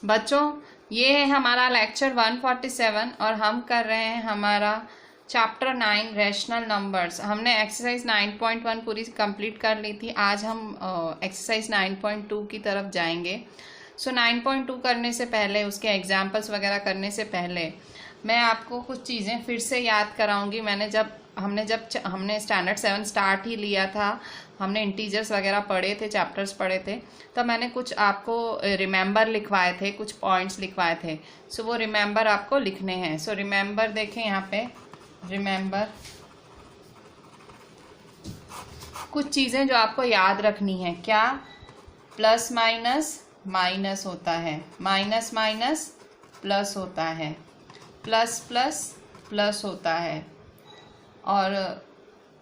बच्चों ये है हमारा लेक्चर 147 और हम कर रहे हैं हमारा चैप्टर 9 रैशनल नंबर्स। हमने एक्सरसाइज 9.1 पूरी कंप्लीट कर ली थी। आज हम एक्सरसाइज 9.2 की तरफ जाएंगे। 9.2 करने से पहले, उसके एग्जाम्पल्स वगैरह करने से पहले मैं आपको कुछ चीज़ें फिर से याद कराऊंगी। हमने स्टैंडर्ड 7 स्टार्ट ही लिया था, हमने इंटीजर्स वगैरह पढ़े थे, चैप्टर्स पढ़े थे, तब मैंने कुछ आपको रिमेंबर लिखवाए थे, कुछ पॉइंट्स लिखवाए थे। वो रिमेंबर आपको लिखने हैं। रिमेंबर देखें यहाँ पे, रिमेंबर कुछ चीज़ें जो आपको याद रखनी है। क्या? प्लस माइनस माइनस होता है, माइनस माइनस प्लस होता है, प्लस प्लस प्लस होता है, और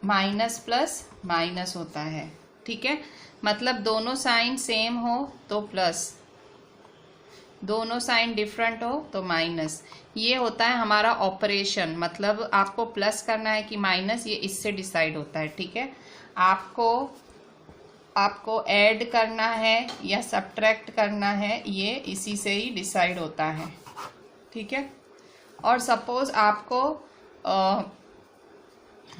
माइनस प्लस माइनस होता है। ठीक है, मतलब दोनों साइन सेम हो तो प्लस, दोनों साइन डिफरेंट हो तो माइनस। ये होता है हमारा ऑपरेशन। मतलब आपको प्लस करना है कि माइनस, ये इससे डिसाइड होता है। ठीक है, आपको ऐड करना है या सब्ट्रैक्ट करना है, ये इसी से ही डिसाइड होता है। ठीक है, और सपोज आपको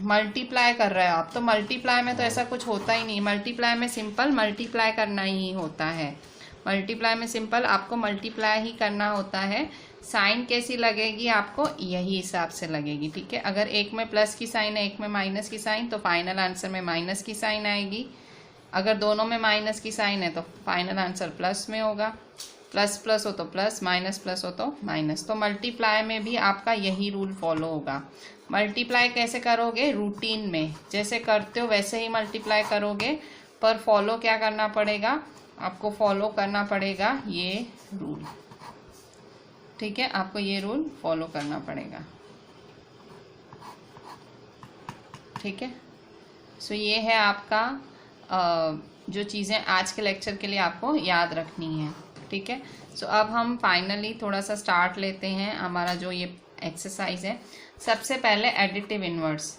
मल्टीप्लाई कर रहे हो आप, तो मल्टीप्लाई में तो ऐसा कुछ होता ही नहीं। मल्टीप्लाई में सिंपल मल्टीप्लाई करना ही होता है। मल्टीप्लाई में सिंपल आपको मल्टीप्लाई ही करना होता है। साइन कैसी लगेगी आपको? यही हिसाब से लगेगी। ठीक है, अगर एक में प्लस की साइन है, एक में माइनस की साइन, तो फाइनल आंसर में माइनस की साइन आएगी। अगर दोनों में माइनस की साइन है तो फाइनल आंसर प्लस में होगा। प्लस प्लस हो तो प्लस, माइनस प्लस हो तो माइनस। तो मल्टीप्लाई में भी आपका यही रूल फॉलो होगा। मल्टीप्लाई कैसे करोगे? रूटीन में जैसे करते हो वैसे ही मल्टीप्लाई करोगे, पर फॉलो क्या करना पड़ेगा आपको? फॉलो करना पड़ेगा ये रूल। ठीक है, आपको ये रूल फॉलो करना पड़ेगा। ठीक है, ये है आपका जो चीज़ें आज के लेक्चर के लिए आपको याद रखनी है। ठीक है, अब हम फाइनली थोड़ा सा स्टार्ट लेते हैं हमारा जो ये एक्सरसाइज है। सबसे पहले एडिटिव इनवर्स।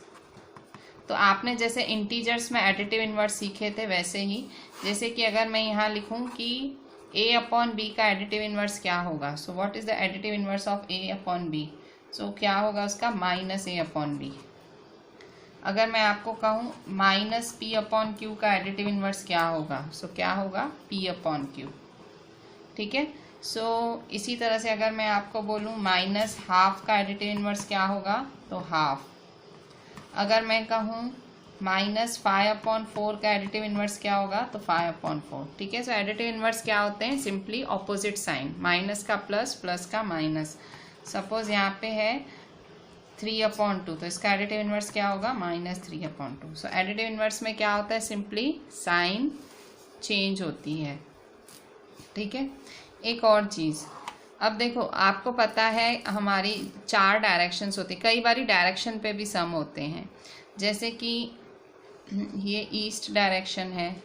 तो आपने जैसे इंटीजर्स में एडिटिव इनवर्स सीखे थे, वैसे ही, जैसे कि अगर मैं यहाँ लिखूँ कि a अपॉन बी का एडिटिव इनवर्स क्या होगा। What is the additive inverse of a upon b? क्या होगा उसका? Minus a upon b. अगर मैं आपको कहूँ माइनस p अपॉन क्यू का एडिटिव इनवर्स क्या होगा, क्या होगा? p upon q. ठीक है, इसी तरह से अगर मैं आपको बोलूँ माइनस हाफ का एडिटिव इनवर्स क्या होगा, तो हाफ। अगर मैं कहूँ माइनस 5/4 का एडिटिव इनवर्स क्या होगा, तो 5/4। ठीक है, एडिटिव इनवर्स क्या होते हैं? सिंपली ऑपोजिट साइन, माइनस का प्लस, प्लस का माइनस। सपोज यहाँ पे है 3/2, तो इसका एडिटिव इनवर्स क्या होगा? माइनस 3/2। एडिटिव इनवर्स में क्या होता है? सिंपली साइन चेंज होती है। ठीक है, एक और चीज़, अब देखो आपको पता है हमारी 4 डायरेक्शंस होती, कई बारी डायरेक्शन पे भी सम होते हैं। जैसे कि ये ईस्ट डायरेक्शन है,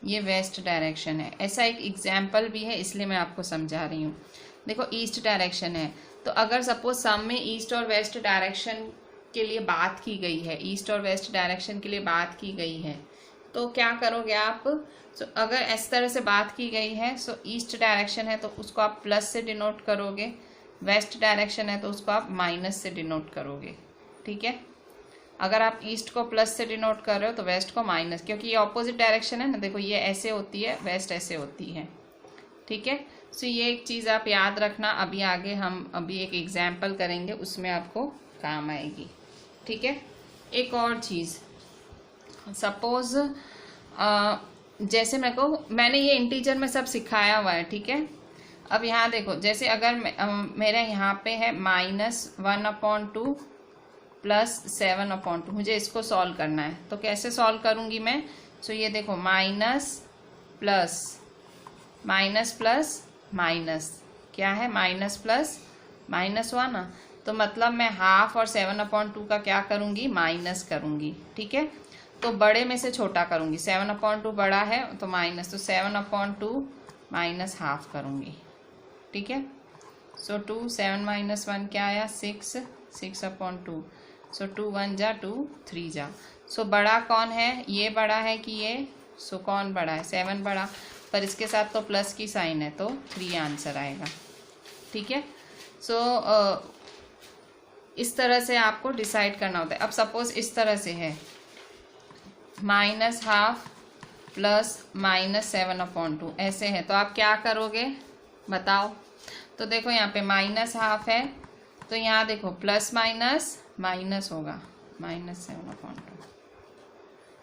ये वेस्ट डायरेक्शन है। ऐसा एक एग्जाम्पल भी है, इसलिए मैं आपको समझा रही हूँ। देखो ईस्ट डायरेक्शन है, तो अगर सपोज सम में ईस्ट और वेस्ट डायरेक्शन के लिए बात की गई है, ईस्ट और वेस्ट डायरेक्शन के लिए बात की गई है, तो क्या करोगे आप? अगर इस तरह से बात की गई है, ईस्ट डायरेक्शन है तो उसको आप प्लस से डिनोट करोगे, वेस्ट डायरेक्शन है तो उसको आप माइनस से डिनोट करोगे। ठीक है, अगर आप ईस्ट को प्लस से डिनोट कर रहे हो तो वेस्ट को माइनस, क्योंकि ये ऑपोजिट डायरेक्शन है ना। देखो ये ऐसे होती है, वेस्ट ऐसे होती है। ठीक है, ये एक चीज़ आप याद रखना। अभी आगे हम एक एग्जाम्पल करेंगे, उसमें आपको काम आएगी। ठीक है, एक और चीज़, सपोज जैसे मैंने ये इंटीजर में सब सिखाया हुआ है। ठीक है, अब यहाँ देखो, जैसे अगर मेरे यहाँ पे है -1/2 प्लस 7/2, मुझे इसको सॉल्व करना है, तो कैसे सॉल्व करूँगी मैं? ये देखो माइनस प्लस माइनस क्या है? माइनस प्लस माइनस हुआ ना, तो मतलब मैं हाफ और 7/2 का क्या करूँगी? माइनस करूँगी। ठीक है, तो बड़े में से छोटा करूँगी। 7/2 बड़ा है तो माइनस, तो 7/2 माइनस हाफ करूँगी। ठीक है, 2 7 - 1 क्या आया? 6, 6/2। 2 1 जा 2, 3 जा। बड़ा कौन है? ये बड़ा है कि ये? कौन बड़ा है? 7 बड़ा। पर इसके साथ तो प्लस की साइन है तो 3 आंसर आएगा। ठीक है, सो इस तरह से आपको डिसाइड करना होता है। अब सपोज इस तरह से है -½ प्लस -7/2 ऐसे है, तो आप क्या करोगे बताओ। तो देखो यहाँ पे -½ है तो यहाँ देखो प्लस माइनस माइनस होगा -7/2।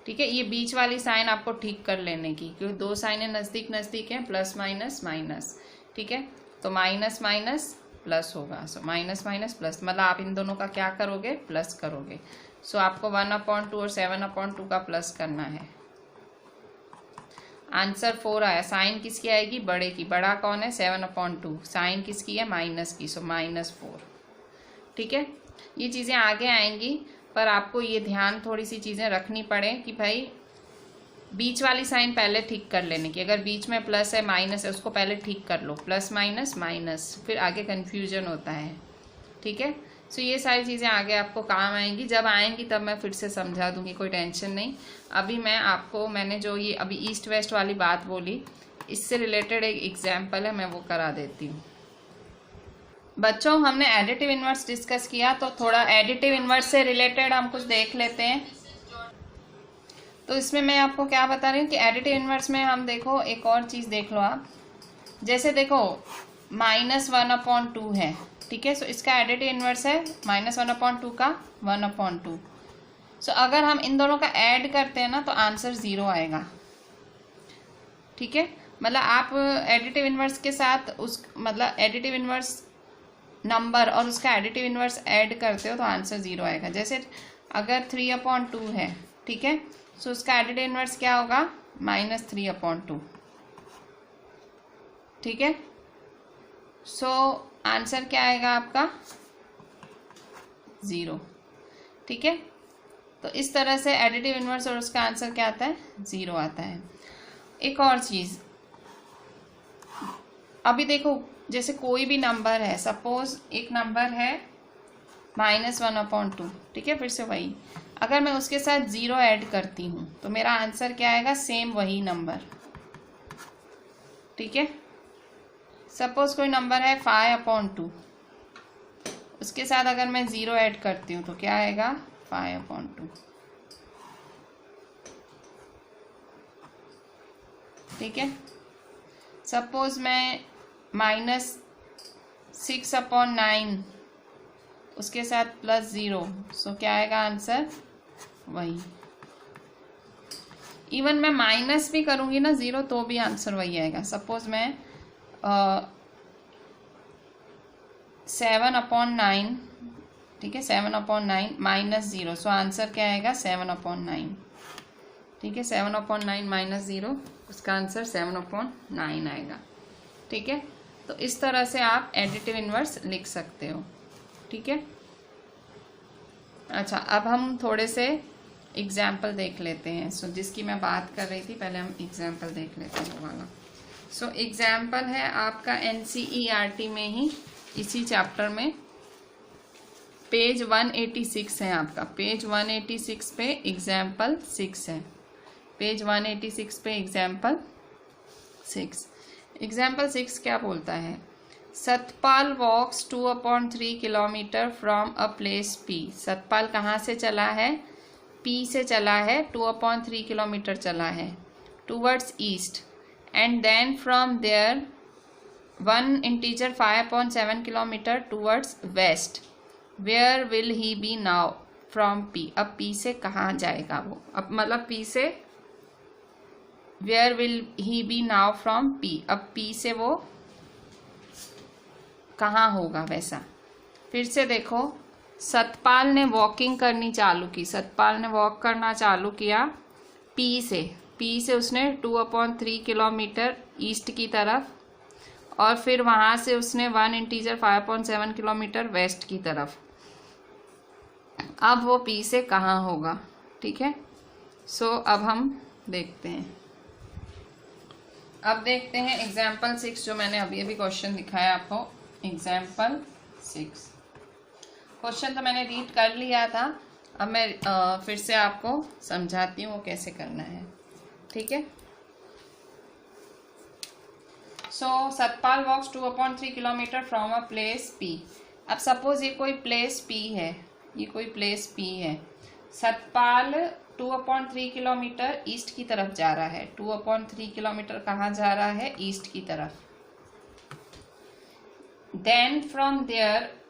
ठीक है, ये बीच वाली साइन आपको ठीक कर लेने की, क्योंकि दो साइनें नज़दीक नज़दीक हैं, प्लस माइनस माइनस। ठीक है, तो माइनस माइनस प्लस होगा, सो माइनस माइनस प्लस, मतलब आप इन दोनों का क्या करोगे प्लस करोगे। सो आपको 1/2 और 7/2 का प्लस करना है। आंसर 4 आया। साइन किसकी आएगी बड़े की, बड़ा कौन है 7/2, साइन किसकी है माइनस की, सो -4। ठीक है, ये चीज़ें आगे आएंगी, पर आपको ये ध्यान थोड़ी सी चीज़ें रखनी पड़े कि भाई बीच वाली साइन पहले ठीक कर लेने की। अगर बीच में प्लस है माइनस है उसको पहले ठीक कर लो, प्लस माइनस माइनस, फिर आगे कन्फ्यूजन होता है। ठीक है, सो ये सारी चीज़ें आगे आपको काम आएंगी, जब आएंगी तब मैं फिर से समझा दूंगी, कोई टेंशन नहीं। अभी मैं आपको, मैंने जो ये अभी ईस्ट वेस्ट वाली बात बोली, इससे रिलेटेड एक एग्जाम्पल है, मैं वो करा देती हूँ। बच्चों हमने एडिटिव इनवर्स डिस्कस किया, तो थोड़ा एडिटिव इनवर्स से रिलेटेड हम कुछ देख लेते हैं। तो इसमें मैं आपको क्या बता रही हूँ कि एडिटिव इनवर्स में हम देखो एक और चीज़ देख लो आप, जैसे देखो -1/2 है। ठीक है, सो इसका एडिटिव इनवर्स है -1/2 का 1/2। सो अगर हम इन दोनों का ऐड करते हैं ना तो आंसर 0 आएगा। ठीक है, मतलब आप एडिटिव इनवर्स के साथ उस मतलब एडिटिव इनवर्स नंबर और उसका एडिटिव इनवर्स ऐड करते हो तो आंसर 0 आएगा। जैसे अगर 3/2 है, ठीक है, सो उसका एडिटिव इनवर्स क्या होगा -3/2। ठीक है, सो आंसर क्या आएगा आपका 0। ठीक है, तो इस तरह से एडिटिव इनवर्स और उसका आंसर क्या आता है 0 आता है। एक और चीज़, अभी देखो जैसे कोई भी नंबर है, सपोज एक नंबर है -1/2। ठीक है, फिर से वही, अगर मैं उसके साथ 0 ऐड करती हूँ तो मेरा आंसर क्या आएगा सेम वही नंबर। ठीक है, सपोज कोई नंबर है 5/2, उसके साथ अगर मैं 0 ऐड करती हूँ तो क्या आएगा 5/2। ठीक है, सपोज मैं -6/9 उसके साथ +0, सो क्या आएगा आंसर वही। इवन मैं माइनस भी करूँगी ना 0 तो भी आंसर वही आएगा। सपोज मैं 7/9, ठीक है, 7/9 -0, सो आंसर क्या आएगा 7/9। ठीक है, 7/9 -0, उसका आंसर 7/9 आएगा। ठीक है, तो इस तरह से आप एडिटिव इनवर्स लिख सकते हो। ठीक है, अच्छा अब हम थोड़े से एग्जाम्पल देख लेते हैं। सो जिसकी मैं बात कर रही थी, पहले हम एग्जाम्पल देख लेते हैं वो वाला। सो एग्जाम्पल है आपका NCERT में ही, इसी चैप्टर में, पेज 186 है आपका, पेज 186 पे एग्जाम्पल 6 है, पेज 186 पे एग्जाम्पल 6। एग्जाम्पल 6 क्या बोलता है, सतपाल वॉक्स 2/3 kilometre from a place P। Satpal कहाँ से चला है, P से चला है, 2/3 किलोमीटर चला है towards east, and then from there 1 integer 5/7 kilometre towards west. Where will he be now from P। अब P से कहाँ जाएगा वो, अब मतलब P से where will he be now from P, अब P से वो कहाँ होगा वैसा। फिर से देखो, सतपाल ने वॉकिंग करनी चालू की, सतपाल ने वॉक करना चालू किया P से उसने 2/3 किलोमीटर ईस्ट की तरफ, और फिर वहाँ से उसने 1 इंटीजर 5/7 किलोमीटर वेस्ट की तरफ। अब वो P से कहाँ होगा। ठीक है, सो अब हम देखते हैं, अब देखते हैं एग्जाम्पल 6 जो मैंने अभी अभी क्वेश्चन दिखाया आपको। एग्जाम्पल 6 क्वेश्चन तो मैंने रीड कर लिया था, अब मैं फिर से आपको समझाती हूँ वो कैसे करना है। ठीक है, so Satpal walks 2/3 kilometre from a place P। अब सपोज ये कोई प्लेस P है, ये कोई प्लेस P है। सतपाल 2/3 किलोमीटर ईस्ट की तरफ जा रहा है। 2/3 किलोमीटर कहाँ जा रहा है? ईस्ट की तरफ। Then from there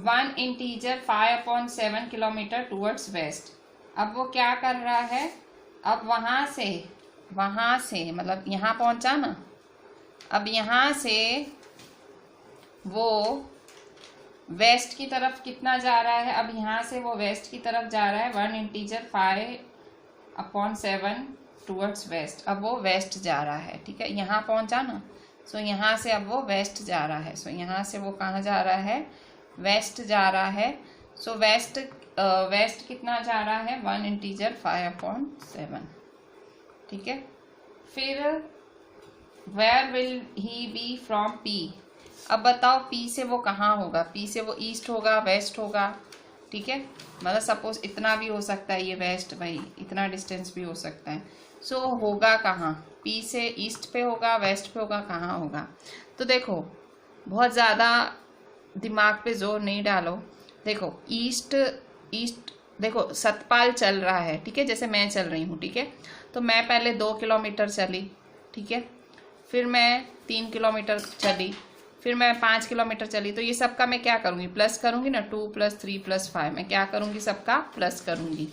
1 integer 5/7 kilometre towards west. अब वो क्या कर रहा है? अब वहां से मतलब यहाँ पहुंचा ना, अब यहाँ से वो वेस्ट की तरफ कितना जा रहा है? अब यहाँ से वो वेस्ट की तरफ जा रहा है 1 इंटीजर 5/7 टूवर्ड्स वेस्ट। अब वो वेस्ट जा रहा है, ठीक है, यहाँ पहुंचा ना। सो यहाँ से अब वो वेस्ट जा रहा है। सो यहाँ से वो कहाँ जा रहा है? वेस्ट जा रहा है। सो वेस्ट कितना जा रहा है? 1 इंटीजर 5/7, ठीक है। फिर where will he be from P। अब बताओ P से वो कहाँ होगा? P से वो ईस्ट होगा, वेस्ट होगा, ठीक है। मतलब सपोज इतना भी हो सकता है, ये वेस्ट, भाई इतना डिस्टेंस भी हो सकता है। सो होगा कहाँ? P से ईस्ट पे होगा, वेस्ट पे होगा, कहाँ होगा? तो देखो, बहुत ज़्यादा दिमाग पे जोर नहीं डालो। देखो ईस्ट देखो सतपाल चल रहा है, ठीक है, जैसे मैं चल रही हूँ, ठीक है। तो मैं पहले 2 किलोमीटर चली, ठीक है, फिर मैं 3 किलोमीटर चली, फिर मैं 5 किलोमीटर चली। तो ये सबका मैं क्या करूँगी? प्लस करूँगी ना। 2 + 3 + 5 मैं क्या करूँगी? सबका प्लस करूँगी,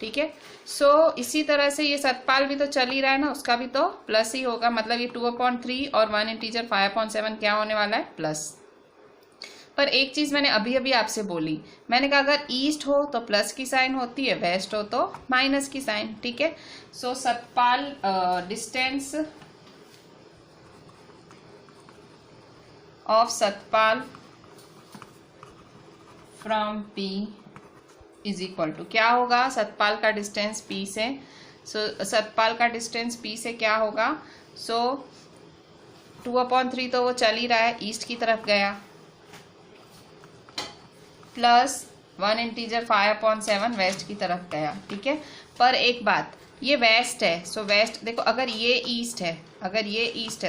ठीक है। सो इसी तरह से ये सतपाल भी तो चल ही रहा है ना, उसका भी तो प्लस ही होगा। मतलब ये 2/3 और 1 इंटीजर 5/7 क्या होने वाला है? प्लस। पर एक चीज मैंने अभी अभी आपसे बोली, मैंने कहा अगर ईस्ट हो तो प्लस की साइन होती है, वेस्ट हो तो माइनस की साइन, ठीक है। सो सतपाल डिस्टेंस ऑफ सतपाल from P is equal to क्या होगा? सतपाल का डिस्टेंस P से, सतपाल का डिस्टेंस P से क्या होगा? 2/3 तो वो चल ही रहा है, ईस्ट की तरफ गया, प्लस 1 इंटीजर 5/7 वेस्ट की तरफ गया, ठीक है। पर एक बात, ये वेस्ट है। सो वेस्ट देखो, अगर ये ईस्ट है,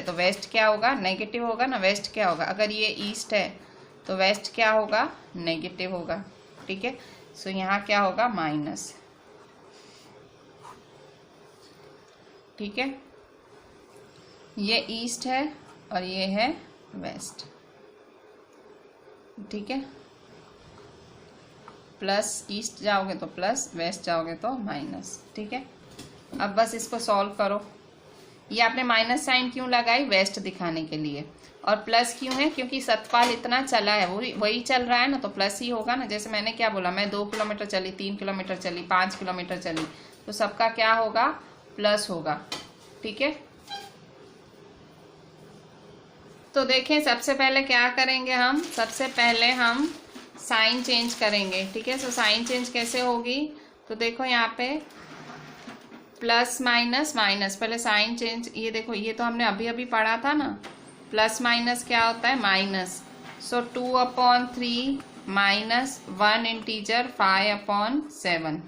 तो वेस्ट क्या होगा? नेगेटिव होगा ना। वेस्ट क्या होगा? अगर ये ईस्ट है तो वेस्ट क्या होगा? नेगेटिव होगा, ठीक है। सो यहाँ क्या होगा? माइनस, ठीक है। ये ईस्ट है और ये है वेस्ट, ठीक है। प्लस ईस्ट जाओगे तो प्लस, वेस्ट जाओगे तो माइनस, ठीक है। अब बस इसको सॉल्व करो। ये आपने माइनस साइन क्यों लगाई? वेस्ट दिखाने के लिए। और प्लस क्यों है? क्योंकि सतपाल इतना चला है, वही चल रहा है ना, तो प्लस ही होगा ना। जैसे मैंने क्या बोला, मैं 2 किलोमीटर चली, 3 किलोमीटर चली, 5 किलोमीटर चली, तो सबका क्या होगा? प्लस होगा, ठीक है। तो देखें, सबसे पहले क्या करेंगे हम? सबसे पहले हम साइन चेंज करेंगे, ठीक है। सो साइन चेंज कैसे होगी? तो देखो यहाँ पे प्लस माइनस माइनस, पहले साइन चेंज, ये देखो, ये तो हमने अभी अभी पढ़ा था ना, प्लस माइनस क्या होता है? माइनस। सो 2/3 minus 1 integer 5/7,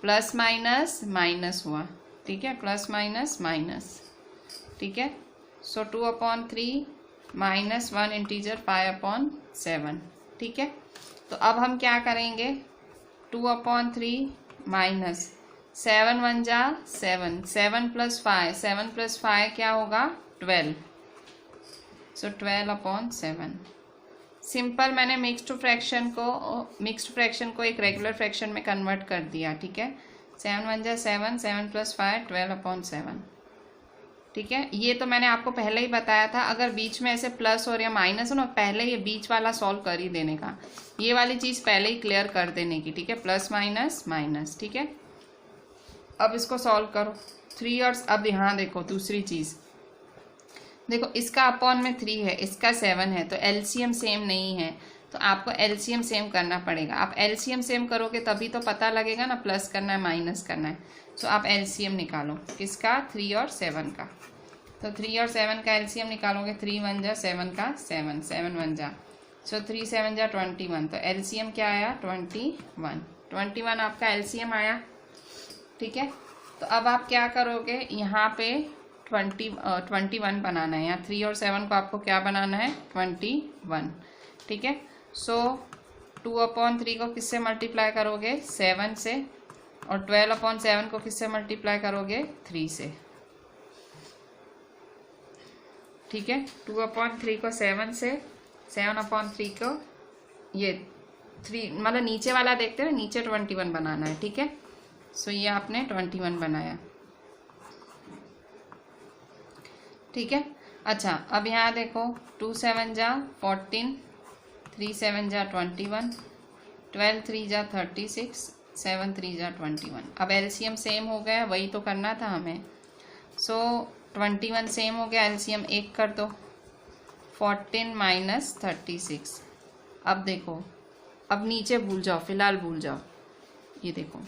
plus minus minus हुआ, ठीक है, प्लस माइनस माइनस, ठीक है। सो 2/3 माइनस 1 इंटीजर 5/7, ठीक है। तो अब हम क्या करेंगे? 2/3 माइनस 7 1 जा 7, 7 + 5, 7 + 5 क्या होगा? 12। सो 12/7। सिंपल मैंने मिक्स्ड फ्रैक्शन को एक रेगुलर फ्रैक्शन में कन्वर्ट कर दिया, ठीक है। 7 1 जा 7, 7 + 5 12/7, ठीक है। ये तो मैंने आपको पहले ही बताया था, अगर बीच में ऐसे प्लस और या माइनस हो ना, पहले ये बीच वाला सॉल्व कर ही देने का, ये वाली चीज़ पहले ही क्लियर कर देने की, ठीक है। प्लस माइनस माइनस, ठीक है। अब इसको सॉल्व करो 3 और अब यहाँ देखो दूसरी चीज़, देखो इसका अपॉन में 3 है, इसका 7 है, तो एलसीएम सेम नहीं है, तो आपको एलसीएम सेम करना पड़ेगा। आप एलसीएम सेम करोगे तभी तो पता लगेगा ना प्लस करना है माइनस करना है। तो आप एलसीएम निकालो किसका? 3 और 7 का। तो 3 और 7 का एलसीएम निकालोगे, 3 1 जा 7 का 7, 7 1 जा, सो 3 7 जा 21, तो एलसीएम क्या आया? 21 आपका एलसीएम आया, ठीक है। तो अब आप क्या करोगे? यहाँ पे 21 बनाना है। यहाँ 3 और 7 को आपको क्या बनाना है? 21, ठीक है। सो 2/3 को किससे मल्टीप्लाई करोगे? 7 से, और 12/7 को किससे मल्टीप्लाई करोगे? 3 से, ठीक है। 2/3 को 7 से, 7/3 को ये 3, मतलब नीचे वाला देखते हुए नीचे 21 बनाना है, ठीक है। सो ये आपने 21 बनाया, ठीक है। अच्छा, अब यहाँ देखो 2 7 जा 14, 3 7 जा 21, 12 3 जा 36, 7 3 जा 21। अब एलसीएम सेम हो गया, वही तो करना था हमें। सो 21 सेम हो गया, एलसीएम 1 कर दो, 14 माइनस 36। अब देखो, अब नीचे भूल जाओ, फिलहाल भूल जाओ। ये देखो,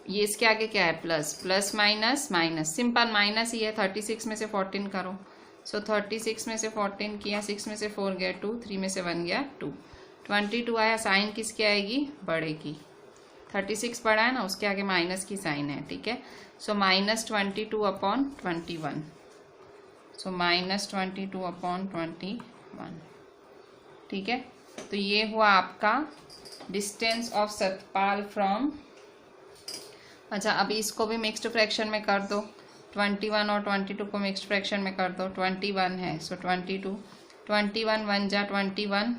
ये इसके आगे क्या है? Plus, plus minus minus, simple minus ही है। 36 में से 14 करो। सो 36 में से 14 किया, 6 में से 4 गया 2, 3 में से 1 गया 2, 22 आया। साइन किसकी आएगी? बड़े की। 36 बड़ा है ना, उसके आगे माइनस की साइन है, ठीक है। सो -22/21, सो -22/21, ठीक है। तो ये हुआ आपका डिस्टेंस ऑफ सतपाल फ्रॉम। अच्छा, अभी इसको भी मिक्स्ड फ्रैक्शन में कर दो। 21 और 22 को मिक्स्ड फ्रैक्शन में कर दो। 21 है, सो 22, 21 1 जा 21,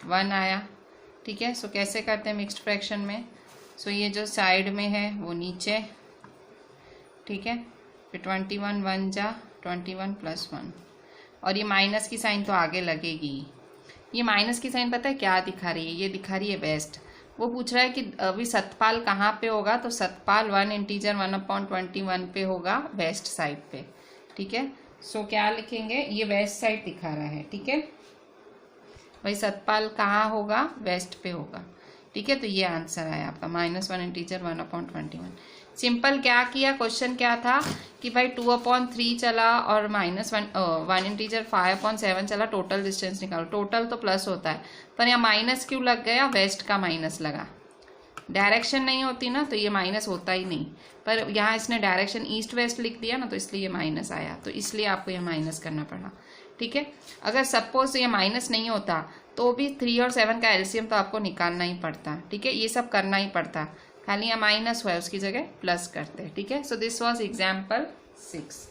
1 आया, ठीक है। सो कैसे करते हैं मिक्स्ड फ्रैक्शन में? सो ये जो साइड में है वो नीचे, ठीक है। फिर 21 1 जा 21 + 1, और ये माइनस की साइन तो आगे लगेगी। ये माइनस की साइन पता है क्या दिखा रही है? ये दिखा रही है वेस्ट। वो पूछ रहा है कि अभी सतपाल कहाँ पे होगा, तो सतपाल 1 इंटीजर 1/21 पे होगा, वेस्ट साइड पे, ठीक है। सो क्या लिखेंगे? ये वेस्ट साइड दिखा रहा है, ठीक है। भाई सतपाल कहाँ होगा? वेस्ट पे होगा, ठीक है। तो ये आंसर आया आपका, -1 इंटीजर 1/21। सिंपल क्या किया? क्वेश्चन क्या था कि भाई 2/3 चला और -1 इंटीजर 5/7 चला, टोटल डिस्टेंस निकालो। टोटल तो प्लस होता है, पर यहाँ माइनस क्यों लग गया? वेस्ट का माइनस लगा। डायरेक्शन नहीं होती ना तो ये माइनस होता ही नहीं, पर यहाँ इसने डायरेक्शन ईस्ट वेस्ट लिख दिया ना, तो इसलिए ये माइनस आया। तो इसलिए आपको ये माइनस करना पड़ा, ठीक है। अगर सपोज ये माइनस नहीं होता तो भी 3 और 7 का एलसीएम तो आपको निकालना ही पड़ता, ठीक है। ये सब करना ही पड़ता, खाली यहाँ माइनस हुआ है उसकी जगह प्लस करते, ठीक है। So this was example 6।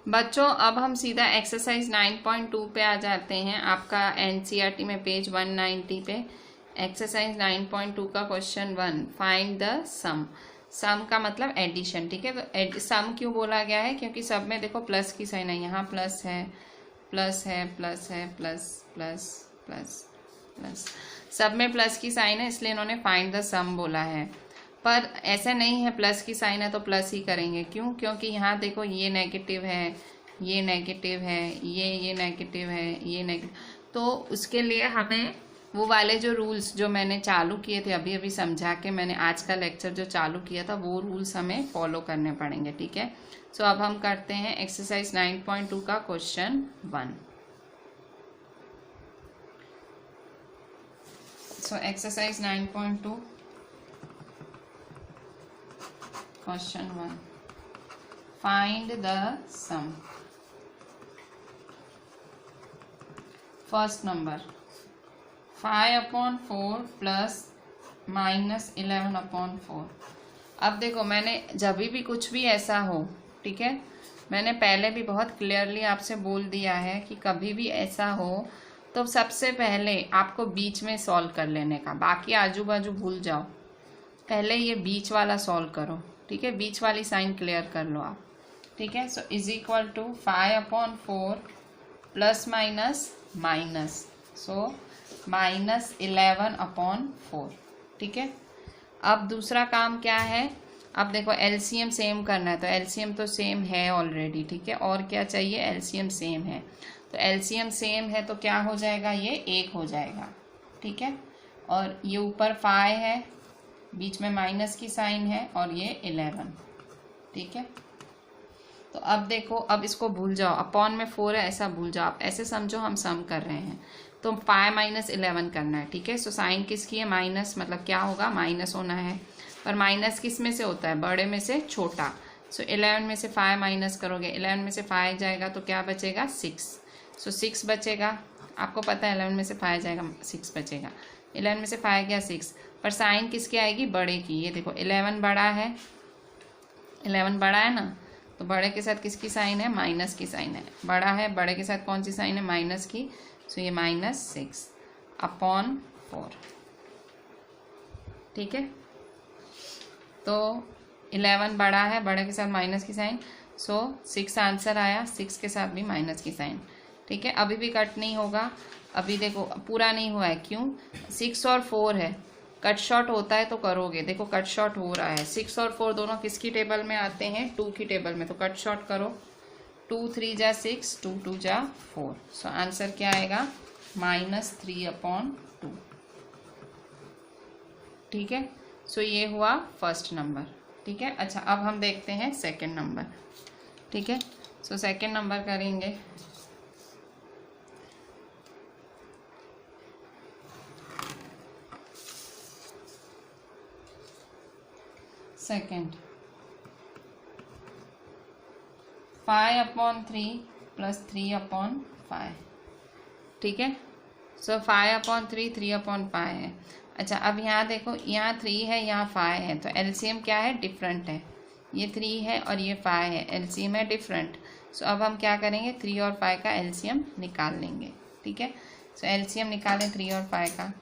बच्चों, अब हम सीधा एक्सरसाइज 9.2 पे आ जाते हैं। आपका एनसीईआरटी में पेज 190 पे एक्सरसाइज 9.2 का क्वेश्चन 1, फाइंड द सम। सम का मतलब एडिशन, ठीक है। तो सम क्यों बोला गया है? क्योंकि सब में देखो प्लस की साइन है, यहाँ प्लस है, प्लस है, प्लस है, प्लस प्लस प्लस प्लस, सब में प्लस की साइन है, इसलिए इन्होंने फाइंड द सम बोला है। पर ऐसा नहीं है प्लस की साइन है तो प्लस ही करेंगे, क्यों? क्योंकि यहाँ देखो ये नेगेटिव है, ये नेगेटिव है, ये नेगेटिव है, ये नेगेटिव, तो उसके लिए हमें वो वाले जो रूल्स जो मैंने चालू किए थे, अभी अभी समझा के मैंने आज का लेक्चर जो चालू किया था, वो रूल्स हमें फॉलो करने पड़ेंगे, ठीक है। सो अब हम करते हैं एक्सरसाइज 9.2 का question 1। So exercise 9.2 question 1, find the sum. First number 5/4 plus -11/4। अब देखो, मैंने जब भी कुछ भी ऐसा हो, ठीक है, मैंने पहले भी बहुत क्लियरली आपसे बोल दिया है कि कभी भी ऐसा हो तो सबसे पहले आपको बीच में सॉल्व कर लेने का, बाकी आजू बाजू भूल जाओ। पहले ये बीच वाला सॉल्व करो, ठीक है। बीच वाली साइन क्लियर कर लो आप, ठीक है। So is equal to 5/4 plus minus minus, so -11/4, ठीक है। अब दूसरा काम क्या है? अब देखो एलसीएम सेम करना है, तो एलसीएम तो सेम है ऑलरेडी, ठीक है। और क्या चाहिए? एलसीएम सेम है, तो एलसीएम सेम है तो क्या हो जाएगा? ये 1 हो जाएगा, ठीक है। और ये ऊपर 5 है, बीच में माइनस की साइन है, और ये 11, ठीक है। तो अब देखो, अब इसको भूल जाओ, अपॉन में 4 है ऐसा भूल जाओ, आप ऐसे समझो हम सम कर रहे हैं, तो 5 - 11 करना है, ठीक है। सो साइन किसकी है? माइनस, मतलब क्या होगा? माइनस होना है, पर माइनस किस में से होता है? बड़े में से छोटा। सो 11 में से 5 माइनस करोगे, 11 में से 5 जाएगा तो क्या बचेगा 6। सो 6 बचेगा, आपको पता है 11 में से 5 जाएगा 6 बचेगा। 11 में से 5 गया 6, पर साइन किसकी आएगी, बड़े की। ये देखो 11 बड़ा है, 11 बड़ा है ना, तो बड़े के साथ किसकी साइन है, माइनस की साइन है। बड़ा है, बड़े के साथ कौन सी साइन है, माइनस की। सो ये -6/4। ठीक है, तो 11 बड़ा है, बड़े के साथ माइनस की साइन, सो 6 आंसर आया, 6 के साथ भी माइनस की साइन। ठीक है, अभी भी कट नहीं होगा, अभी देखो पूरा नहीं हुआ है, क्यों, 6 और 4 है, कट शॉर्ट होता है तो करोगे। देखो कट शॉर्ट हो रहा है, 6 और 4 दोनों किसकी टेबल में आते हैं, 2 की टेबल में, तो कट शॉर्ट करो। 2 3 जा 6, 2 2 जा 4। सो आंसर क्या आएगा, -3/2। ठीक है, सो ये हुआ फर्स्ट नंबर। ठीक है, अच्छा अब हम देखते हैं सेकंड नंबर। ठीक है, सो सेकंड नंबर करेंगे। सेकंड 5/3 + 3/5। ठीक है, सो 5/3 3/5 है। अच्छा अब यहाँ देखो, यहाँ 3 है, यहाँ 5 है, तो एलसीएम क्या है, डिफरेंट है। ये 3 है और ये 5 है, एलसीएम है डिफरेंट। सो अब हम क्या करेंगे, 3 और 5 का एलसीएम निकाल लेंगे। ठीक है, सो एलसीएम निकालें 3 और 5 का।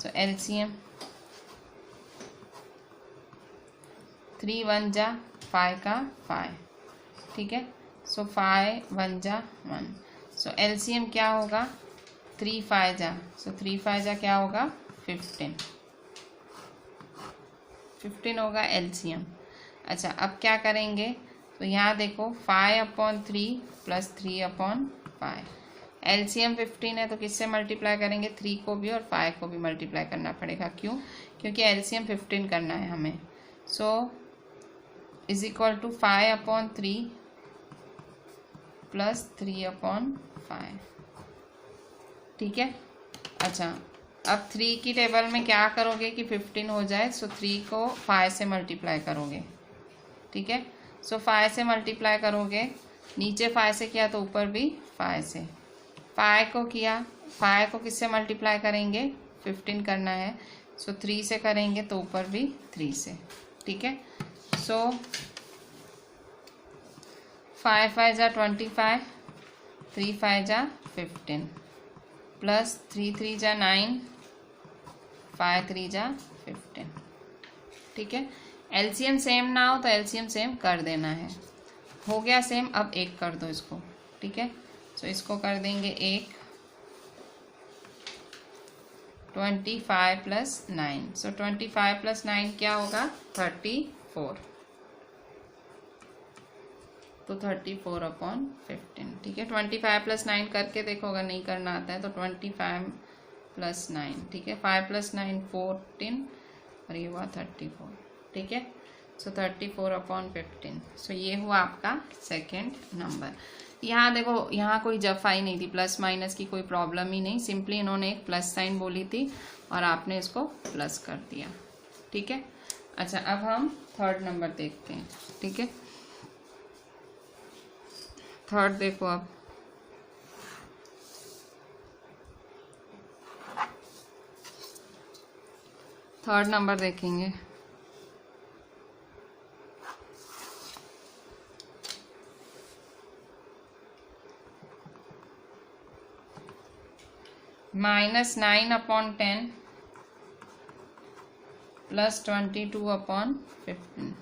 सो एलसीएम 3 1 जा 5 का 5। ठीक है, सो 5 1 जा 1। सो एलसीएम क्या होगा, 3 5 जा, सो 3 5 जा क्या होगा, 15 होगा एलसीएम। अच्छा अब क्या करेंगे, तो यहाँ देखो 5/3 + 3/5, एलसीएम 15 है, तो किससे मल्टीप्लाई करेंगे, 3 को भी और 5 को भी मल्टीप्लाई करना पड़ेगा। क्यों, क्योंकि एलसीएम 15 करना है हमें। सो = 5/3 + 3/5। ठीक है, अच्छा अब 3 की टेबल में क्या करोगे कि 15 हो जाए, सो 3 को 5 से मल्टीप्लाई करोगे। ठीक है, सो 5 से मल्टीप्लाई करोगे, नीचे 5 से किया तो ऊपर भी 5 से। 5 को किया, 5 को किससे मल्टीप्लाई करेंगे, 15 करना है, सो 3 से करेंगे तो ऊपर भी 3 से। ठीक है, सो 5 5 जा 25, 3 5 जा 15, + 3 3 जा 9, 5 3 जा 15। ठीक है, एलसीएम सेम ना हो तो एलसीएम सेम कर देना है। हो गया सेम, अब 1 कर दो इसको। ठीक है, सो इसको कर देंगे 1, 25 + 9। सो 25 + 9 क्या होगा, 34। तो 34/15। ठीक है, 25 + 9 करके देखो, अगर नहीं करना आता है तो 25 + 9। ठीक है, 5 + 9 14 और ये हुआ 34। ठीक है, सो 34/15। सो ये हुआ आपका सेकंड नंबर। यहाँ देखो, यहाँ कोई जफाई नहीं थी, प्लस माइनस की कोई प्रॉब्लम ही नहीं, सिंपली इन्होंने एक प्लस साइन बोली थी और आपने इसको प्लस कर दिया। ठीक है, अच्छा अब हम थर्ड नंबर देखते हैं। ठीक है, थर्ड देखो, अब थर्ड नंबर देखेंगे। -9/10 + 22/15।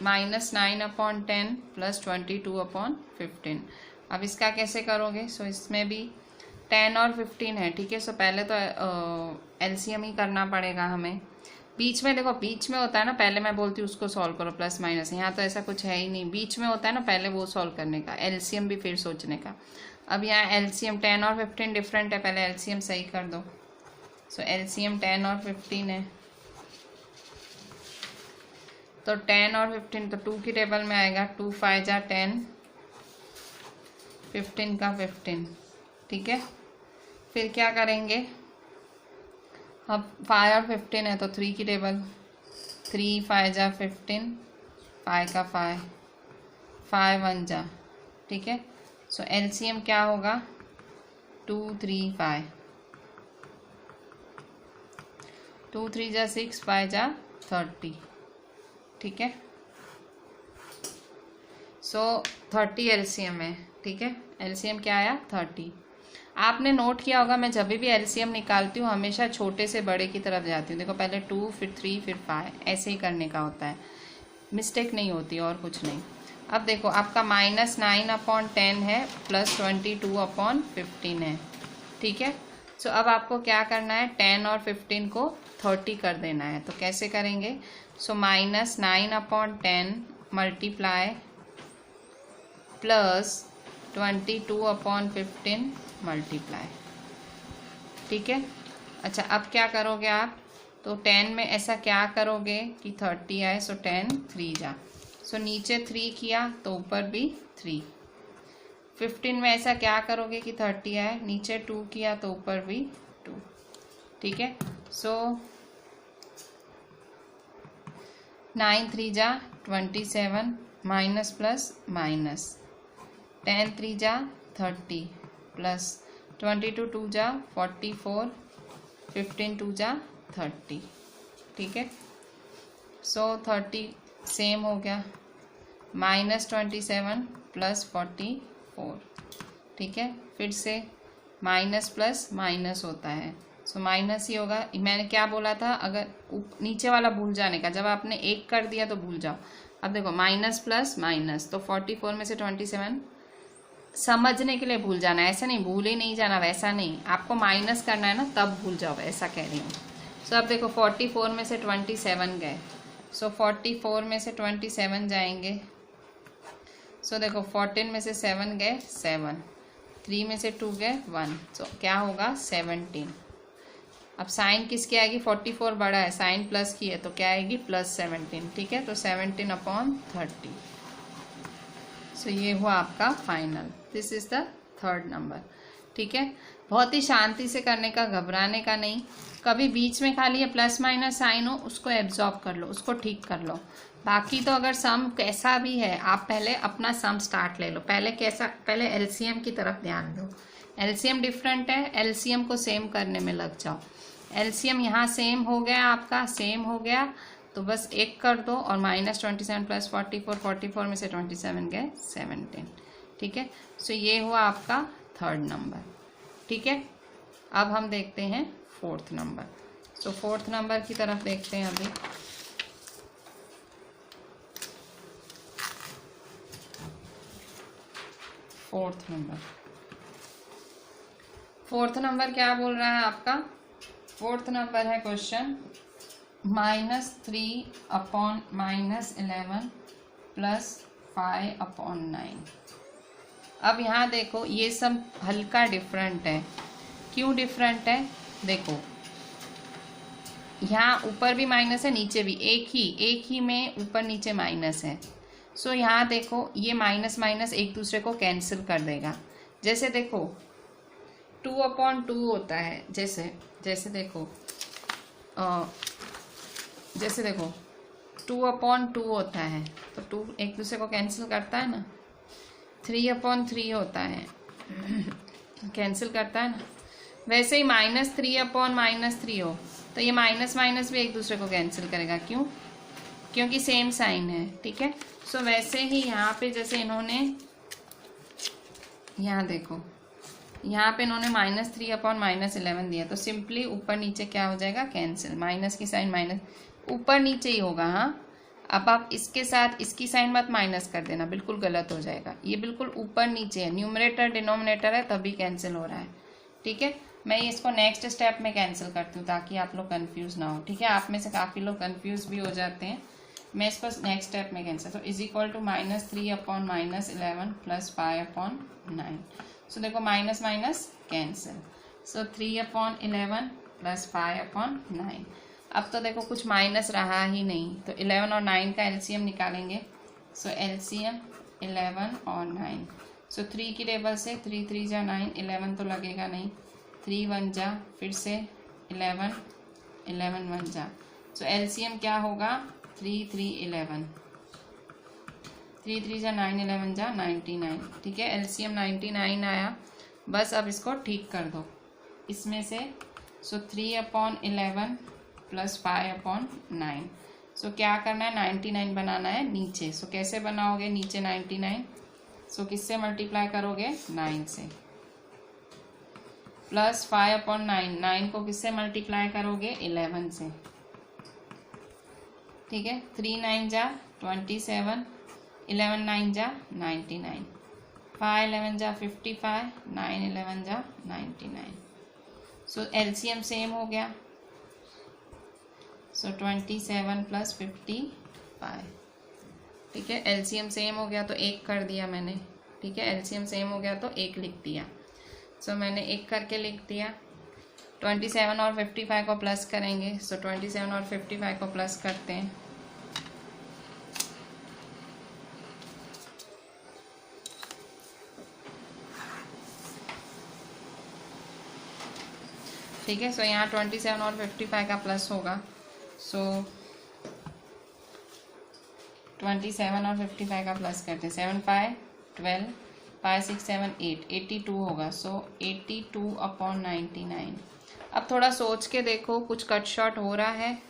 -9/10 + 22/15। अब इसका कैसे करोगे, सो इसमें भी 10 और 15 है। ठीक है, सो पहले तो एलसीएम ही करना पड़ेगा हमें। बीच में देखो, बीच में होता है ना, पहले मैं बोलती हूँ उसको सॉल्व करो प्लस माइनस, यहाँ तो ऐसा कुछ है ही नहीं, बीच में होता है ना, पहले वो सॉल्व करने का, एलसीएम भी फिर सोचने का। अब यहाँ एलसीएम 10 और 15 डिफरेंट है, पहले एलसीएम सही कर दो। सो एलसीएम 10 और 15 है, तो 10 और 15 तो 2 की टेबल में आएगा, 2 5 जा 10, 15 का 15। ठीक है, फिर क्या करेंगे, अब 5 और 15 है तो 3 की टेबल, 3 5 जा 15, 5 का 5, 5 1 जा, ठीक है। सो एलसीएम क्या होगा 2 3 5, 2 3 जा 6, 5 जा 30, ठीक है। सो 30 एलसीएम है, ठीक है। एलसीएम क्या आया 30। आपने नोट किया होगा मैं जब भी एलसीएम निकालती हूँ हमेशा छोटे से बड़े की तरफ जाती हूँ। देखो पहले 2 फिर 3 फिर 5, ऐसे ही करने का होता है, मिस्टेक नहीं होती और कुछ नहीं। अब देखो आपका -9/10 है प्लस 22/15 है, ठीक है। सो अब आपको क्या करना है 10 और 15 को 30 कर देना है। तो कैसे करेंगे? सो -9/10 मल्टीप्लाई प्लस 22/15 मल्टीप्लाई, ठीक है। अच्छा अब क्या करोगे आप? तो 10 में ऐसा क्या करोगे कि 30 आए, सो 10 3 जा, सो नीचे 3 किया तो ऊपर भी 3। 15 में ऐसा क्या करोगे कि 30 आए, नीचे 2 किया तो ऊपर भी 2, ठीक है। सो 9 3 जा 27, माइनस प्लस माइनस, 10 3 जा 30 प्लस 22 2 जा 44, 15 2 जा 30, ठीक है। सो 30 सेम हो गया, -27 प्लस 44, ठीक है। फिर से माइनस प्लस माइनस होता है, सो माइनस ही होगा। मैंने क्या बोला था, अगर नीचे वाला भूल जाने का, जब आपने 1 कर दिया तो भूल जाओ। अब देखो माइनस प्लस माइनस, तो 44 में से 27 समझने के लिए भूल जाना है, ऐसा नहीं भूल ही नहीं जाना, वैसा नहीं, आपको माइनस करना है ना तब भूल जाओ, ऐसा कह रही हूँ। सो अब देखो 44 में से 27 गए, सो 44 में से 27 जाएंगे। सो देखो 14 में से 7 गए 7, 3 में से 2 गए 1, सो क्या होगा 17। अब साइन किसकी आएगी? 44 बड़ा है, साइन प्लस की है तो क्या आएगी +17, ठीक है। तो 17/30। सो ये हुआ आपका final. This is the third number, ठीक है। बहुत ही शांति से करने का, घबराने का नहीं। कभी बीच में खाली ये प्लस माइनस साइन हो उसको एब्जॉर्ब कर लो, उसको ठीक कर लो। बाकी तो अगर सम कैसा भी है आप पहले अपना सम स्टार्ट ले लो। पहले एलसीएम की तरफ ध्यान दो। एलसीएम डिफरेंट है, एलसीएम को सेम करने में लग जाओ। एलसीएम यहाँ सेम हो गया, आपका सेम हो गया तो बस 1 कर दो और -27 प्लस 44, 44 में से 27 गए 17, ठीक है। सो ये हुआ आपका थर्ड नंबर, ठीक है। अब हम देखते हैं फोर्थ नंबर। सो फोर्थ नंबर की तरफ देखते हैं अभी। फोर्थ नंबर क्या बोल रहा है आपका? फोर्थ नंबर है क्वेश्चन -3/-11 प्लस 5/9। अब यहाँ देखो ये सब हल्का डिफरेंट है। क्यों डिफरेंट है? देखो यहाँ ऊपर भी माइनस है, नीचे भी एक ही में ऊपर नीचे माइनस है। सो यहाँ देखो ये माइनस माइनस एक दूसरे को कैंसिल कर देगा। जैसे देखो 2/2 होता है, जैसे देखो 2/2 होता है तो 2 एक दूसरे को कैंसिल करता है ना। 3/3 होता है कैंसिल करता है ना। वैसे ही -3/-3 हो तो ये माइनस माइनस भी एक दूसरे को कैंसिल करेगा। क्यों? क्योंकि सेम साइन है, ठीक है। सो वैसे ही यहाँ पे जैसे इन्होंने यहाँ देखो यहाँ पे इन्होंने -3/-11 दिया तो सिंपली ऊपर नीचे क्या हो जाएगा कैंसिल। माइनस की साइन माइनस ऊपर नीचे ही होगा। हाँ अब आप इसके साथ इसकी साइन मत माइनस कर देना, बिल्कुल गलत हो जाएगा। ये बिल्कुल ऊपर नीचे है, न्यूमरेटर डिनोमिनेटर है तभी कैंसिल हो रहा है, ठीक है। मैं इसको नेक्स्ट स्टेप में कैंसिल करती हूँ ताकि आप लोग कंफ्यूज ना हो, ठीक है। आप में से काफ़ी लोग कंफ्यूज भी हो जाते हैं। मैं इसको नेक्स्ट स्टेप में कैंसिल, तो = -3/-11 प्लस 5/9। सो देखो माइनस माइनस कैंसिल, सो 3/11 प्लस 5/9। अब तो देखो कुछ माइनस रहा ही नहीं, तो 11 और 9 का एलसीएम निकालेंगे। सो एलसीएम 11 और 9, सो 3 की टेबल से 3 3 जा 9, 11 तो लगेगा नहीं, 3 1 जा, फिर से 11 11 1 जा। सो एलसीएम क्या होगा 3 3 11, 3 3 जा 9, 11 जा 99, ठीक है। एलसीएम 99 आया। बस अब इसको ठीक कर दो इसमें से। सो 3/11 प्लस 5/9। सो क्या करना है, 99 बनाना है नीचे। सो कैसे बनाओगे नीचे 99? सो किससे मल्टीप्लाई करोगे, 9 से। प्लस 5/9, 9 को किससे मल्टीप्लाई करोगे, 11 से, ठीक है। 3 9 जा 27, 11 9 जा 99, 5 11 जा 55, 9 11 जा 99। सो एलसीएम सेम हो गया। सो 27 प्लस 55, ठीक है। एलसीएम सेम हो गया तो 1 कर दिया मैंने, ठीक है। एलसीएम सेम हो गया तो 1 लिख दिया। सो मैंने 1 करके लिख दिया। 27 और 55 को प्लस करेंगे। सो 27 और 55 को प्लस करते हैं। ठीक है। सो यहाँ 27 और 55 का प्लस होगा। सो 27 और 55 का प्लस करते हैं। 7 5 12, 5 6 7 8, 82 होगा। सो 82/99। अब थोड़ा सोच के देखो, कुछ कट शॉर्ट हो रहा है?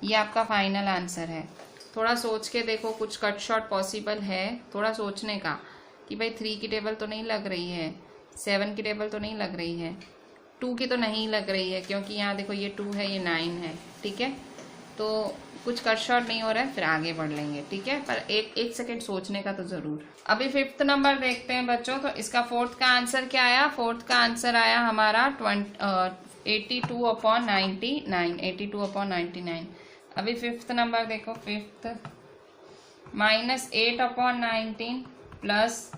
ये आपका फाइनल आंसर है। थोड़ा सोच के देखो, कुछ कट शॉर्ट पॉसिबल है? थोड़ा सोचने का कि भाई 3 की टेबल तो नहीं लग रही है, 7 की टेबल तो नहीं लग रही है, 2 की तो नहीं लग रही है, क्योंकि यहाँ देखो ये 2 है, ये 9 है, ठीक है। तो कुछ कट शॉर्ट नहीं हो रहा है, फिर आगे बढ़ लेंगे, ठीक है। पर एक सेकेंड सोचने का तो जरूर। अभी 5th नंबर देखते हैं बच्चों। तो इसका 4th का आंसर क्या आया? 4th का आंसर आया हमारा 82/99, 82/99। अभी 5th नंबर देखो। 5th -8/19 प्लस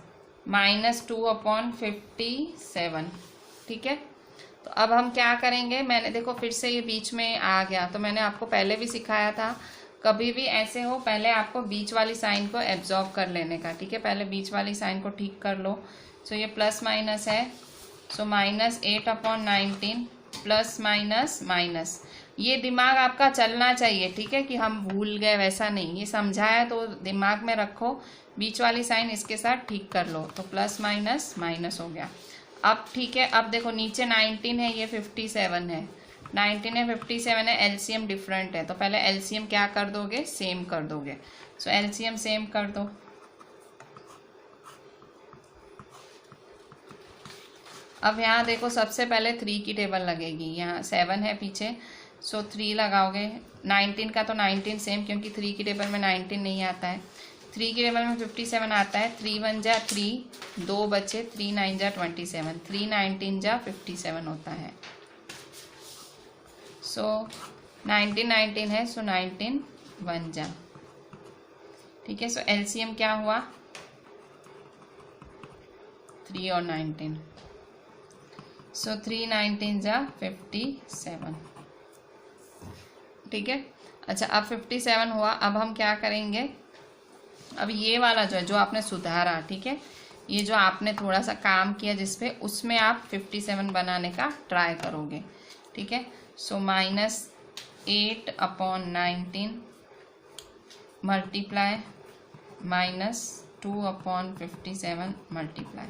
-2/57, ठीक है। तो अब हम क्या करेंगे, मैंने देखो फिर से ये बीच में आ गया। तो मैंने आपको पहले भी सिखाया था, कभी भी ऐसे हो पहले आपको बीच वाली साइन को एब्जॉर्ब कर लेने का, ठीक है। पहले बीच वाली साइन को ठीक कर लो। सो ये प्लस माइनस है। सो -8/19 प्लस माइनस माइनस, ये दिमाग आपका चलना चाहिए, ठीक है, कि हम भूल गए वैसा नहीं। ये समझाया तो दिमाग में रखो। बीच वाली साइन इसके साथ ठीक कर लो। तो प्लस माइनस माइनस हो गया। अब ठीक है, अब देखो नीचे 19 है, ये 57 है। 19 है, 57 है, एलसीएम डिफरेंट है। तो पहले एलसीएम क्या कर दोगे, सेम कर दोगे। सो एलसीएम सेम कर दो। अब यहाँ देखो सबसे पहले 3 की टेबल लगेगी। यहाँ 7 है पीछे, सो 3 लगाओगे। 19 का तो 19 सेम, क्योंकि 3 की टेबल में 19 नहीं आता है। 3 की टेबल में 57 आता है। 3 1 जा 3, 2 बचे, 3 9 जा 27, 3 19 जा 57 होता है। सो 19 19 है, सो 19 1 जा, ठीक है। सो एलसीएम क्या हुआ, 3 और 19। सो 3 19 जा 57, ठीक है। अच्छा, अब 57 हुआ। अब हम क्या करेंगे, अब ये वाला जो आपने सुधारा, ठीक है, ये जो आपने थोड़ा सा काम किया जिसपे, उसमें आप 57 बनाने का ट्राई करोगे, ठीक है। सो -8/19 मल्टीप्लाई -2/57 मल्टीप्लाई,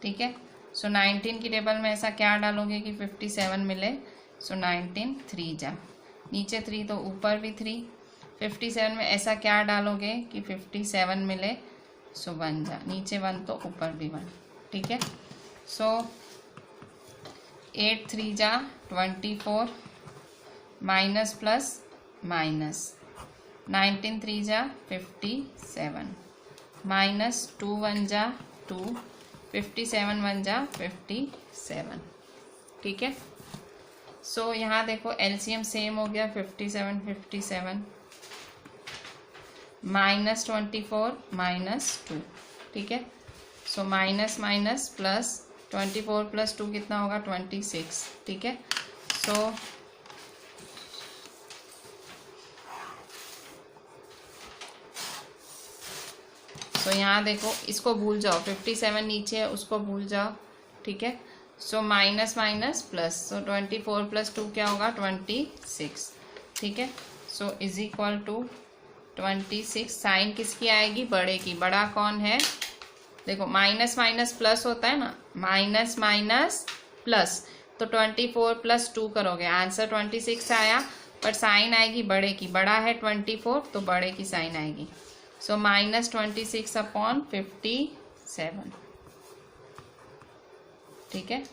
ठीक है। सो 19 की टेबल में ऐसा क्या डालोगे कि 57 मिले। सो 19 3 जा, नीचे 3 तो ऊपर भी 3। 57 में ऐसा क्या डालोगे कि 57 मिले। सो 1 जा, नीचे 1 तो ऊपर भी 1, ठीक है। सो 8 3 जा 24, माइनस प्लस माइनस, 19 3 जा 57, -2 1 जा 2, 57 1 जा 57, ठीक है। सो यहाँ देखो एलसीएम सेम हो गया। 57 57, -24 -2, ठीक है। सो माइनस माइनस प्लस, 24 + 2 कितना होगा, 26, ठीक है। सो यहाँ देखो, इसको भूल जाओ, 57 नीचे है उसको भूल जाओ, ठीक है। So minus minus plus, so 24 + 2 क्या होगा, 26, ठीक है। So is equal to 26। Sign किसकी आएगी? बड़े की। बड़ा कौन है? देखो माइनस माइनस प्लस होता है ना, माइनस माइनस प्लस, तो 24 + 2 करोगे, आंसर 26 आया, पर साइन आएगी बड़े की। बड़ा है 24, तो बड़े की साइन आएगी। सो -26/57। ठीक है,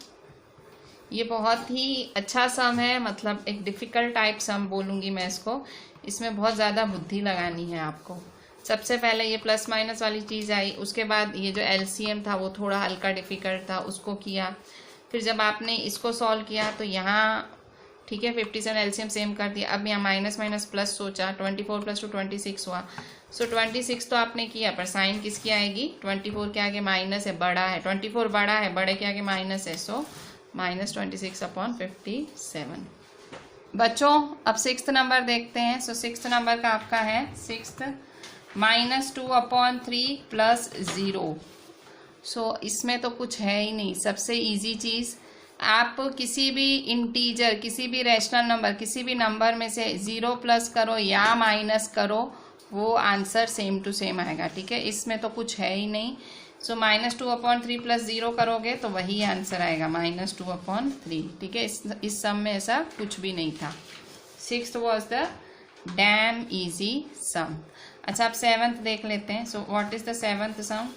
ये बहुत ही अच्छा सम है, मतलब एक डिफ़िकल्ट टाइप सम बोलूँगी मैं इसको। इसमें बहुत ज़्यादा बुद्धि लगानी है आपको। सबसे पहले ये प्लस माइनस वाली चीज़ आई, उसके बाद ये जो एलसीएम था वो थोड़ा हल्का डिफ़िकल्ट था, उसको किया। फिर जब आपने इसको सॉल्व किया तो यहाँ ठीक है 57 एलसीएम सेम कर दिया। अब यहाँ माइनस माइनस प्लस सोचा, 24 + 2 26 हुआ। सो 26 तो आपने किया, पर साइन किसकी आएगी? 24 के आगे माइनस है, बड़ा है, 24 बड़ा है, बड़े के आगे माइनस है, सो -26/57। बच्चों अब 6th नंबर देखते हैं। सो 6th नंबर का आपका है 6th -2/3 + 0। सो इसमें तो कुछ है ही नहीं। सबसे इजी चीज़, आप किसी भी इंटीजर, किसी भी रैशनल नंबर, किसी भी नंबर में से 0 प्लस करो या माइनस करो, वो आंसर सेम टू सेम आएगा। ठीक है, इसमें तो कुछ है ही नहीं। सो -2/3 + 0 करोगे तो वही आंसर आएगा, -2/3। ठीक है, इस सम में ऐसा कुछ भी नहीं था। 6th was the damn easy sum. अच्छा, अब 7th देख लेते हैं। So what is the 7th sum?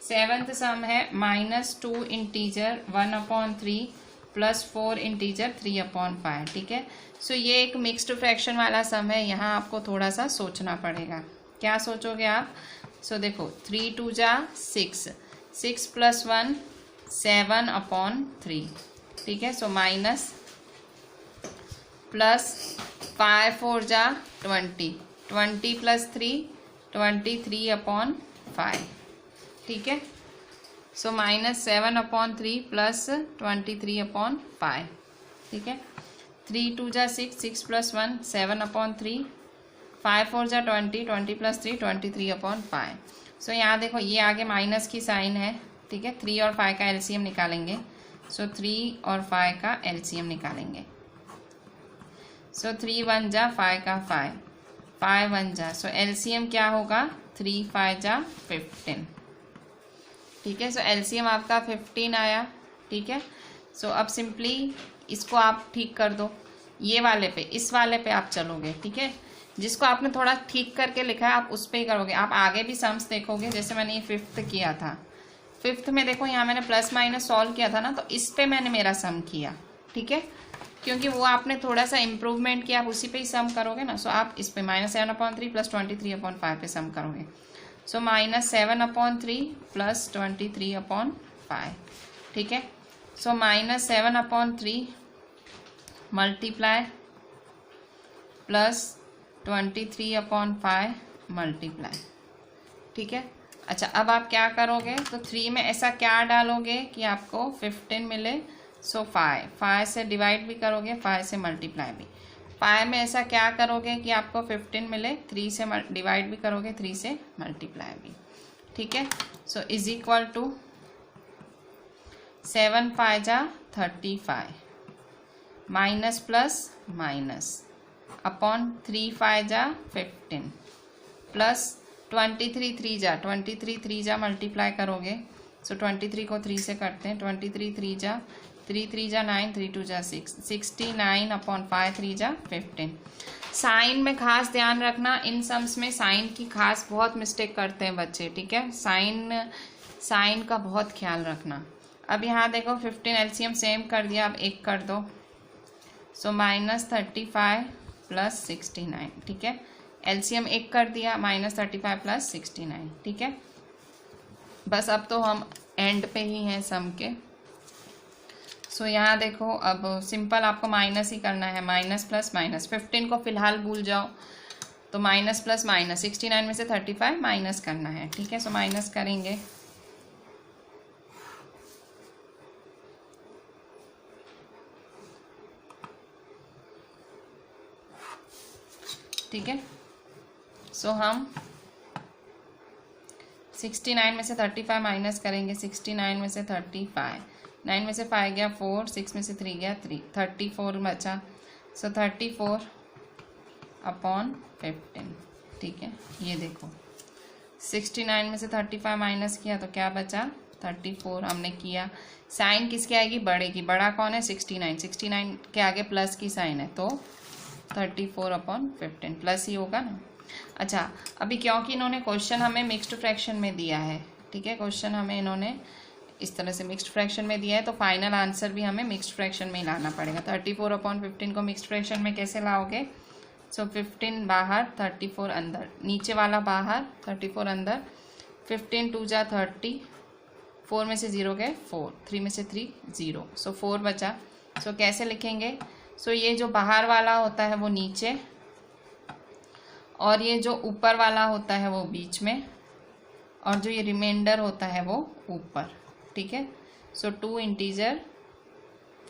7th sum है -2 इंटीजर 1/3 + 4 इंटीजर 3/5। ठीक है, सो ये एक मिक्स्ड फ्रैक्शन वाला सम है। यहाँ आपको थोड़ा सा सोचना पड़ेगा। क्या सोचोगे आप? सो देखो 3 2 जा 6, 6 + 1 7/3। ठीक है, सो माइनस प्लस 5 4 जा 20, 20 + 3 23/5। ठीक है, सो -7/3 + 23/5। ठीक है, 3 2 जा 6, 6 + 1 7/3, 5 4 जा 20, 20 + 3 23/5। सो यहाँ देखो ये आगे माइनस की साइन है। ठीक है, 3 और 5 का एलसीएम निकालेंगे। सो 3 और 5 का एलसीएम निकालेंगे। सो 3 1 जा 5 का 5, 5 1 जा, सो एलसीएम क्या होगा? 3 5 जा 15। ठीक है, सो एलसीएम आपका 15 आया। ठीक है, सो अब सिंपली इसको आप ठीक कर दो। ये वाले पे, इस वाले पे आप चलोगे। ठीक है, जिसको आपने थोड़ा ठीक करके लिखा है आप उस पर ही करोगे। आप आगे भी सम्स देखोगे, जैसे मैंने ये 5th किया था। 5th में देखो यहाँ मैंने प्लस माइनस सॉल्व किया था ना, तो इस पे मैंने मेरा सम किया। ठीक है, क्योंकि वो आपने थोड़ा सा इम्प्रूवमेंट किया, आप उसी पे ही सम करोगे ना। सो आप इस पे -7/3 + 23/5 पे सम करोगे। सो -7/3 + 23/5। ठीक है, सो -7/3 मल्टीप्लाई + 23/5 मल्टीप्लाई। ठीक है, अच्छा अब आप क्या करोगे? तो 3 में ऐसा क्या डालोगे कि आपको 15 मिले? सो 5 से डिवाइड भी करोगे, 5 से मल्टीप्लाई भी। 5 में ऐसा क्या करोगे कि आपको 15 मिले? 3 से डिवाइड भी करोगे, 3 से मल्टीप्लाई भी। ठीक है, सो = 7 5 जा 35, माइनस प्लस माइनस अपॉन 3 5 जा 15 प्लस 23 3 जा 23 3 जा मल्टीप्लाई करोगे। सो 23 को 3 से करते हैं, 23 3 जा 3 3 जा 9, 3 2 जा 6, 69/5 3 जा 15। साइन में खास ध्यान रखना, इन सम्स में साइन की खास बहुत मिस्टेक करते हैं बच्चे। ठीक है, साइन का बहुत ख्याल रखना। अब यहाँ देखो 15 एलसीएम सेम कर दिया, अब 1 कर दो। सो -35 + 69। ठीक है, एलसीएम 1 कर दिया, -35 + 69। ठीक है, बस अब तो हम एंड पे ही हैं सम के। सो यहाँ देखो अब सिंपल आपको माइनस ही करना है, माइनस प्लस माइनस। 15 को फिलहाल भूल जाओ, तो माइनस प्लस माइनस, 69 में से 35 माइनस करना है। ठीक है, सो माइनस करेंगे। ठीक है, सो हम 69 में से 35 माइनस करेंगे। 69 में से 35, 9 में से 5 गया 4, 6 में से 3 गया 3, 34 बचा। सो 34/15। ठीक है, ये देखो 69 में से 35 माइनस किया तो क्या बचा 34 हमने किया। साइन किसके आएगी, बड़े की। बड़ा कौन है 69, 69 के आगे प्लस की साइन है तो 34/15 प्लस ही होगा ना। अच्छा, अभी क्योंकि इन्होंने क्वेश्चन हमें मिक्स्ड फ्रैक्शन में दिया है, ठीक है, क्वेश्चन हमें इन्होंने इस तरह से मिक्स्ड फ्रैक्शन में दिया है तो फाइनल आंसर भी हमें मिक्स्ड फ्रैक्शन में ही लाना पड़ेगा। 34/15 को मिक्स्ड फ्रैक्शन में कैसे लाओगे, सो 15 बाहर 34 अंदर, नीचे वाला बाहर 34 अंदर, 15 2 जा 30, 4 में से 0 गए 4, 3 में से 3 0, सो 4 बचा। सो कैसे लिखेंगे, सो ये जो बाहर वाला होता है वो नीचे और ये जो ऊपर वाला होता है वो बीच में और जो ये रिमाइंडर होता है वो ऊपर, ठीक है। सो 2 integer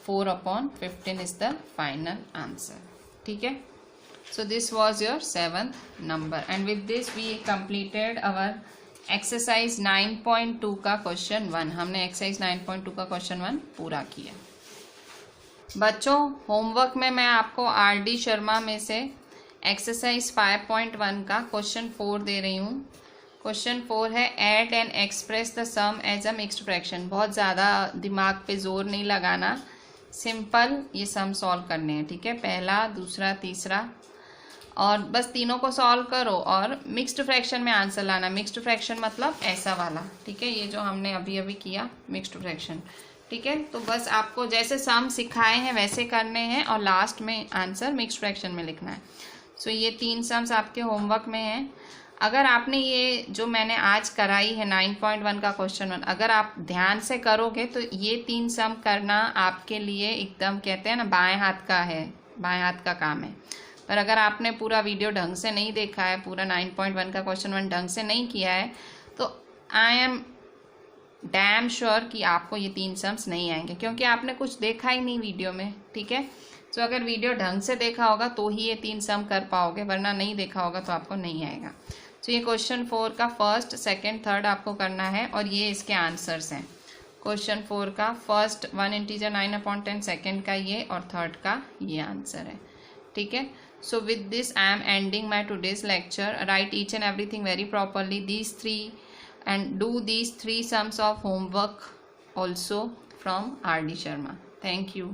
4/15 is the final answer, ठीक है। So this was your 7th number and with this we completed our exercise 9.2 का क्वेश्चन 1। हमने exercise 9.2 का क्वेश्चन 1 पूरा किया। बच्चों, होमवर्क में मैं आपको RD शर्मा में से exercise 5.1 का क्वेश्चन 4 दे रही हूँ। क्वेश्चन 4 है add and express the sum as a mixed fraction। बहुत ज़्यादा दिमाग पे जोर नहीं लगाना, सिंपल ये सम सॉल्व करने हैं, ठीक है। पहला, दूसरा, तीसरा और बस तीनों को सॉल्व करो और मिक्स्ड फ्रैक्शन में आंसर लाना। मिक्स्ड फ्रैक्शन मतलब ऐसा वाला, ठीक है, ये जो हमने अभी अभी किया मिक्स्ड फ्रैक्शन, ठीक है। तो बस आपको जैसे सम सिखाए हैं वैसे करने हैं और लास्ट में आंसर मिक्स्ड फ्रैक्शन में लिखना है। सो ये 3 सम्स आपके होमवर्क में हैं। अगर आपने ये जो मैंने आज कराई है 9.1 का क्वेश्चन 1 अगर आप ध्यान से करोगे तो ये 3 सम करना आपके लिए एकदम कहते हैं ना बाएं हाथ का है, बाएं हाथ का काम है। पर अगर आपने पूरा वीडियो ढंग से नहीं देखा है, पूरा 9.1 का क्वेश्चन 1 ढंग से नहीं किया है तो आई एम डैम श्योर कि आपको ये 3 सम्स नहीं आएंगे क्योंकि आपने कुछ देखा ही नहीं वीडियो में, ठीक है। तो अगर वीडियो ढंग से देखा होगा तो ही ये 3 सम कर पाओगे, वरना नहीं देखा होगा तो आपको नहीं आएगा। तो ये क्वेश्चन 4 का फर्स्ट, सेकंड, थर्ड आपको करना है और ये इसके आंसर्स हैं। क्वेश्चन 4 का फर्स्ट 1 इंटीजर 9/10, सेकंड का ये और थर्ड का ये आंसर है, ठीक है। So with this I am ending my today's lecture. Write each and everything very properly, these 3 and do these 3 sums of homework also from RD Sharma. Thank you.